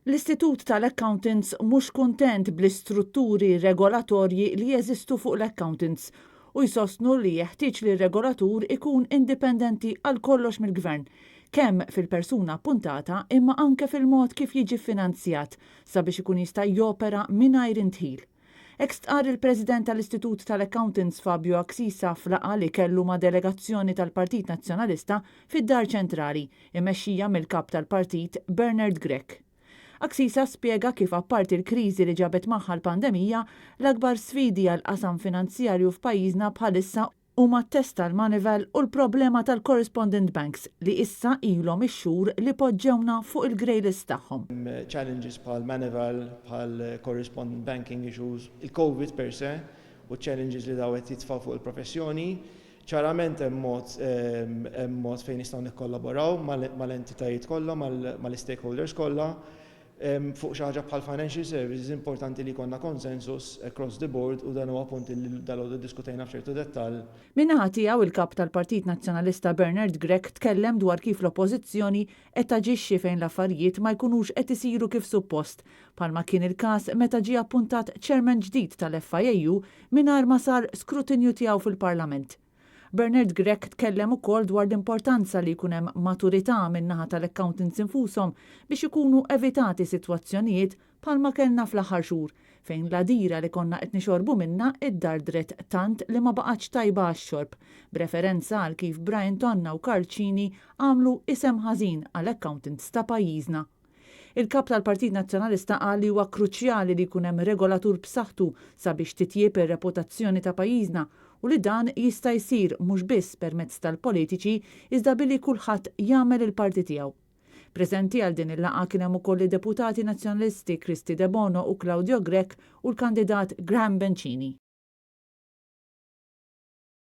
L-Istitut tal-Accountants mhux kuntent bl-istrutturi regolatorji li jeżistu fuq l-accountants u jsostnu li jeħtieġ li r-regolatur ikun indipendenti għal kollox mill-gvern, kemm fil-persuna appuntata imma anke fil-mod kif jiġi finanzjat sabiex ikun jista' jopera mingħajr intħil. Ekstqar il-President tal-Istitut tal-Accountants Fabio Aksisa flaqa li kellu ma' delegazzjoni tal-Partit Nazzjonalista fid-Dar Ċentrali, imexxija mill-kap tal-Partit Bernard Grech. Aksisa spjega kif apparti l-kriżi li ġabet magħha l-pandemija, l-akbar sfidi għal qasam finanzjarju f'pajjiżna bħalissa huma t-test tal-Manival u l-problema tal-correspondent banks li issa ilhom ix-xhur li poġġewna fuq il-grey list tagħhom. Challenges bħal Manival, bħal correspondent banking issues, il-COVID per se, u challenges li dawet jitfa' fuq il-professjoni. ċarament hemm mod fejn nistgħu nikkollaboraw mal-entitajiet kollha, mal-stakeholders kollha. Fuq xi ħaġa bħal financial services importanti li jkollna consensus across the board u dan huwa punt li dalgħodu diskutejna f'ċertu dettall. Min-naħa tiegħu il-kap tal-Partit Nazzjonalista Bernard Grech tkellem dwar kif l-Oppożizzjoni qed taġixxi fejn l-affarijiet ma jkunux qed isiru kif suppost, bħalma kien il-każ meta ġie appuntat chairman ġdid tal-FIAU mingħajr ma sar skrutinju tiegħu fil-Parlament. Bernard Grech tkellem ukoll dwar l-importanza li jkun hemm maturità min-naħa tal-accountants infushom biex ikunu evitati sitwazzjonijiet bħalma kellna fl-aħħar xhur fejn l-għadira li konna qed nixorbu minnha iddardret tant li ma baqgħetx tajba għax-xorb, b'referenza għal kif Brian Tonna u Karl Cini għamlu isem ħażin għall-accountants ta' pajjiżna. Il-kap tal-Partit Nazzjonalista qal li huwa kruċjali li jkun hemm regolatur b'saħħtu sabiex titjieb ir-reputazzjoni ta' pajjiżna u li dan jista' jsir mhux biss permezz tal-politiċi iżda billi kulħadd jagħmel il-parti tiegħu. Preżenti għal din il-laqgħa kien hemm ukoll id-deputati nazzjonalisti Kristi De Bono u Claudio Grech u l-kandidat Graham Bencini.